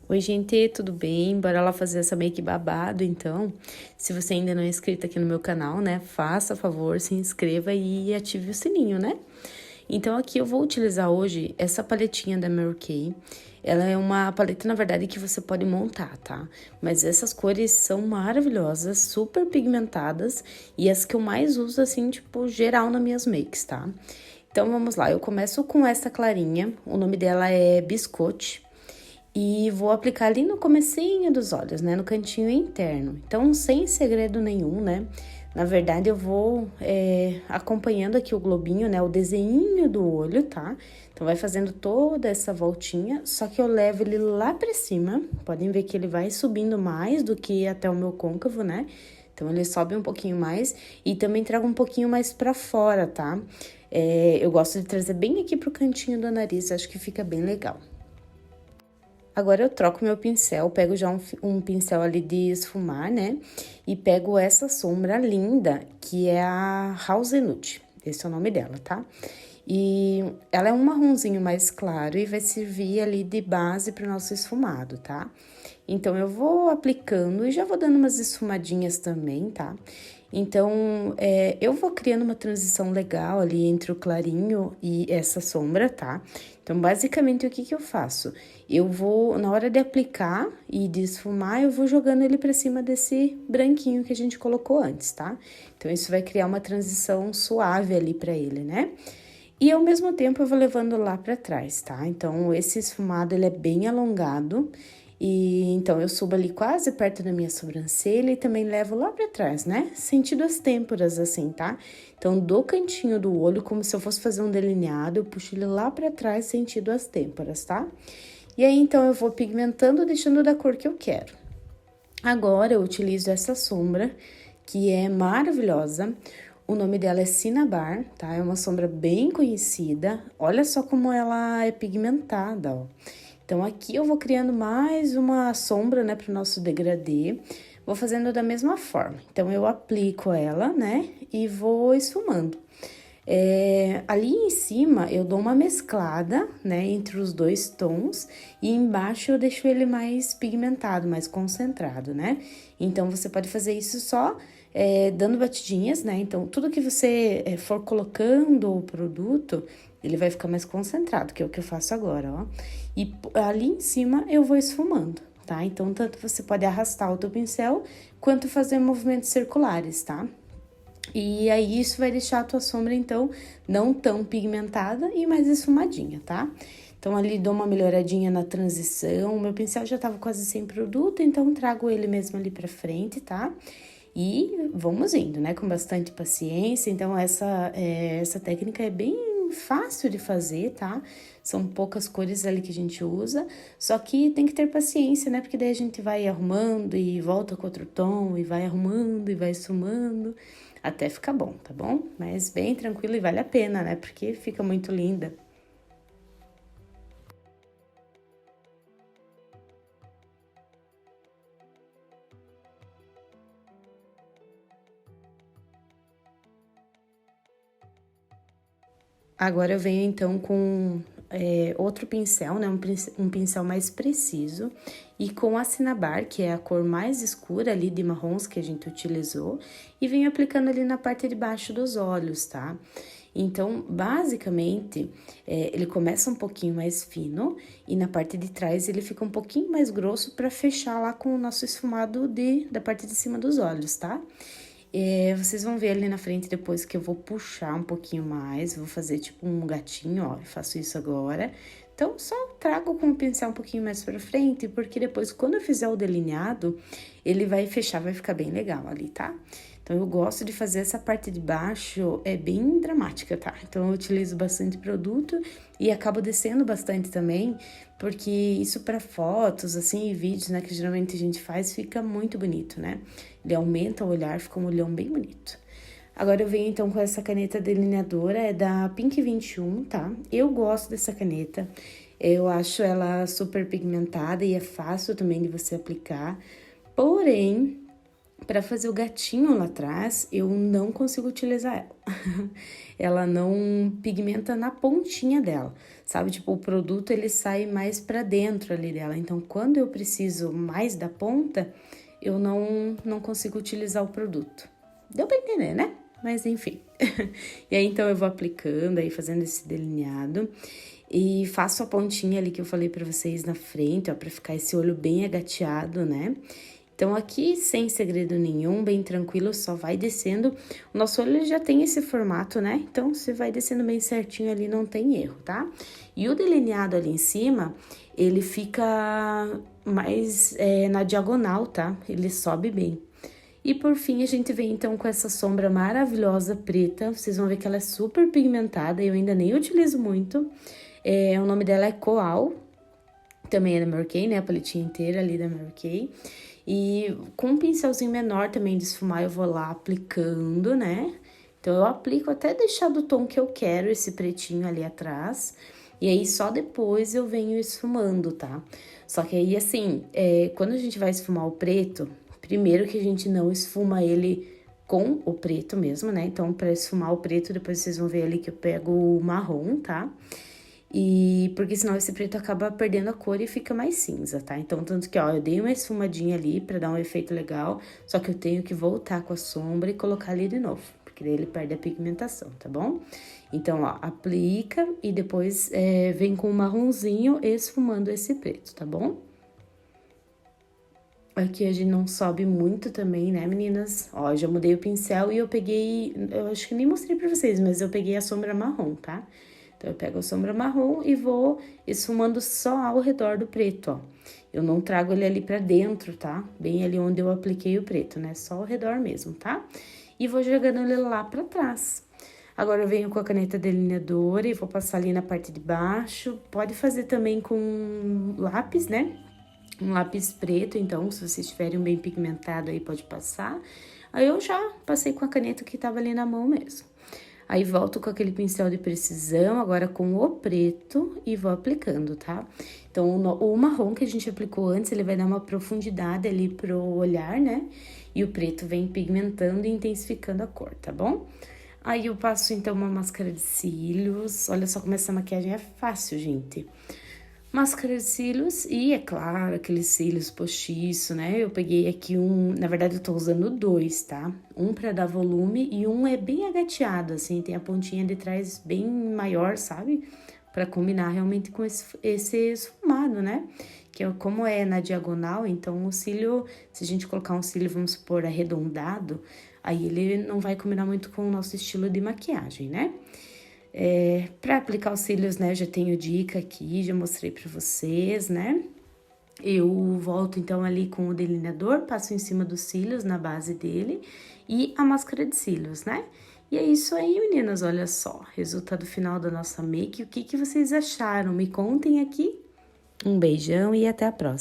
Oi, gente, tudo bem? Bora lá fazer essa make babado, então. Se você ainda não é inscrito aqui no meu canal, né, faça favor, se inscreva e ative o sininho, né? Então, aqui eu vou utilizar hoje essa paletinha da Mary Kay. Ela é uma paleta, na verdade, que você pode montar, tá? Mas essas cores são maravilhosas, super pigmentadas e as que eu mais uso, assim, tipo, geral nas minhas makes, tá? Então, vamos lá. Eu começo com essa clarinha, o nome dela é Biscotte. E vou aplicar ali no comecinho dos olhos, né? No cantinho interno. Então, sem segredo nenhum, né? Na verdade, eu vou acompanhando aqui o globinho, né? O desenho do olho, tá? Então, vai fazendo toda essa voltinha, só que eu levo ele lá pra cima. Podem ver que ele vai subindo mais do que até o meu côncavo, né? Então, ele sobe um pouquinho mais e também trago um pouquinho mais pra fora, tá? Eu gosto de trazer bem aqui pro cantinho do nariz, acho que fica bem legal. Agora, eu troco meu pincel, pego já um pincel ali de esfumar, né? E pego essa sombra linda, que é a House Nude. Esse é o nome dela, tá? E ela é um marronzinho mais claro e vai servir ali de base para o nosso esfumado, tá? Então, eu vou aplicando e já vou dando umas esfumadinhas também, tá? Então, eu vou criando uma transição legal ali entre o clarinho e essa sombra, tá? Então, basicamente, o que eu faço? Eu vou, na hora de aplicar e de esfumar, eu vou jogando ele pra cima desse branquinho que a gente colocou antes, tá? Então, isso vai criar uma transição suave ali pra ele, né? E, ao mesmo tempo, eu vou levando lá pra trás, tá? Então, esse esfumado, ele é bem alongado. E então eu subo ali quase perto da minha sobrancelha e também levo lá pra trás, né? Sentido as têmporas, assim, tá? Então, do cantinho do olho, como se eu fosse fazer um delineado, eu puxo ele lá pra trás, sentido as têmporas, tá? E aí, então, eu vou pigmentando, deixando da cor que eu quero. Agora, eu utilizo essa sombra, que é maravilhosa. O nome dela é Cinnabar, tá? É uma sombra bem conhecida. Olha só como ela é pigmentada, ó. Então, aqui eu vou criando mais uma sombra, né, para o nosso degradê. Vou fazendo da mesma forma. Então, eu aplico ela, né, e vou esfumando. Ali em cima, eu dou uma mesclada, né, entre os dois tons. E embaixo eu deixo ele mais pigmentado, mais concentrado, né? Então, você pode fazer isso só dando batidinhas, né? Então, tudo que você for colocando o produto, ele vai ficar mais concentrado, que é o que eu faço agora, ó. E ali em cima eu vou esfumando, tá? Então, tanto você pode arrastar o teu pincel, quanto fazer movimentos circulares, tá? E aí, isso vai deixar a tua sombra, então, não tão pigmentada e mais esfumadinha, tá? Então, ali dou uma melhoradinha na transição. O meu pincel já tava quase sem produto, então trago ele mesmo ali pra frente, tá? E vamos indo, né? Com bastante paciência. Então, essa técnica é bem fácil de fazer, tá? São poucas cores ali que a gente usa, só que tem que ter paciência, né? Porque daí a gente vai arrumando e volta com outro tom, e vai arrumando e vai sumando, até ficar bom, tá bom? Mas bem tranquilo e vale a pena, né? Porque fica muito linda. Agora eu venho então com outro pincel, né? Um pincel mais preciso. E com a Cinnabar, que é a cor mais escura ali de marrons que a gente utilizou. E venho aplicando ali na parte de baixo dos olhos, tá? Então, basicamente, ele começa um pouquinho mais fino. E na parte de trás ele fica um pouquinho mais grosso para fechar lá com o nosso esfumado da parte de cima dos olhos, tá? Vocês vão ver ali na frente depois que eu vou puxar um pouquinho mais, vou fazer tipo um gatinho, ó, eu faço isso agora. Então, só trago com o pincel um pouquinho mais pra frente, porque depois, quando eu fizer o delineado, ele vai fechar, vai ficar bem legal ali, tá? Então, eu gosto de fazer essa parte de baixo, é bem dramática, tá? Então, eu utilizo bastante produto e acabo descendo bastante também, porque isso para fotos, assim, e vídeos, né, que geralmente a gente faz, fica muito bonito, né? Ele aumenta o olhar, fica um olhão bem bonito. Agora, eu venho, então, com essa caneta delineadora, é da Pink 21, tá? Eu gosto dessa caneta, eu acho ela super pigmentada e é fácil também de você aplicar, porém, Para fazer o gatinho lá atrás, eu não consigo utilizar ela. Ela não pigmenta na pontinha dela, sabe? Tipo, o produto ele sai mais para dentro ali dela. Então, quando eu preciso mais da ponta, eu não consigo utilizar o produto. Deu para entender, né? Mas enfim. E aí, então, eu vou aplicando aí, fazendo esse delineado. E faço a pontinha ali que eu falei pra vocês na frente, ó, pra ficar esse olho bem agateado, né? Então, aqui, sem segredo nenhum, bem tranquilo, só vai descendo. O nosso olho já tem esse formato, né? Então, você vai descendo bem certinho ali, não tem erro, tá? E o delineado ali em cima, ele fica mais na diagonal, tá? Ele sobe bem. E por fim, a gente vem então com essa sombra maravilhosa preta. Vocês vão ver que ela é super pigmentada, eu ainda nem utilizo muito. O nome dela é Coal, também é da Mary Kay, né? A paletinha inteira ali da Mary Kay. E com um pincelzinho menor também de esfumar, eu vou lá aplicando, né? Então, eu aplico até deixar do tom que eu quero, esse pretinho ali atrás. E aí, só depois eu venho esfumando, tá? Só que aí, assim, quando a gente vai esfumar o preto, primeiro que a gente não esfuma ele com o preto mesmo, né? Então, pra esfumar o preto, depois vocês vão ver ali que eu pego o marrom, tá? E porque senão esse preto acaba perdendo a cor e fica mais cinza, tá? Então, tanto que, ó, eu dei uma esfumadinha ali pra dar um efeito legal, só que eu tenho que voltar com a sombra e colocar ali de novo, porque daí ele perde a pigmentação, tá bom? Então, ó, aplica e depois vem com o marronzinho esfumando esse preto, tá bom? Aqui a gente não sobe muito também, né, meninas? Ó, já mudei o pincel e eu peguei, eu acho que nem mostrei pra vocês, mas eu peguei a sombra marrom, tá? Então, eu pego a sombra marrom e vou esfumando só ao redor do preto, ó. Eu não trago ele ali pra dentro, tá? Bem ali onde eu apliquei o preto, né? Só ao redor mesmo, tá? E vou jogando ele lá pra trás. Agora, eu venho com a caneta delineadora e vou passar ali na parte de baixo. Pode fazer também com lápis, né? Um lápis preto, então, se vocês tiverem um bem pigmentado aí, pode passar. Aí, eu já passei com a caneta que tava ali na mão mesmo. Aí, volto com aquele pincel de precisão, agora com o preto, e vou aplicando, tá? Então, o marrom que a gente aplicou antes, ele vai dar uma profundidade ali pro olhar, né? E o preto vem pigmentando e intensificando a cor, tá bom? Aí, eu passo, então, uma máscara de cílios. Olha só como essa maquiagem é fácil, gente. Máscara de cílios e, é claro, aqueles cílios postiço, né? Eu peguei aqui na verdade eu tô usando dois, tá? Um pra dar volume e um é bem agateado, assim, tem a pontinha de trás bem maior, sabe? Pra combinar realmente com esse esfumado, né? Que como é na diagonal, então o cílio, se a gente colocar um cílio, vamos supor, arredondado, aí ele não vai combinar muito com o nosso estilo de maquiagem, né? Para aplicar os cílios, né, já tenho dica aqui, já mostrei para vocês, né? Eu volto, então, ali com o delineador, passo em cima dos cílios, na base dele, e a máscara de cílios, né? E é isso aí, meninas, olha só, resultado final da nossa make, o que vocês acharam? Me contem aqui. Um beijão e até a próxima.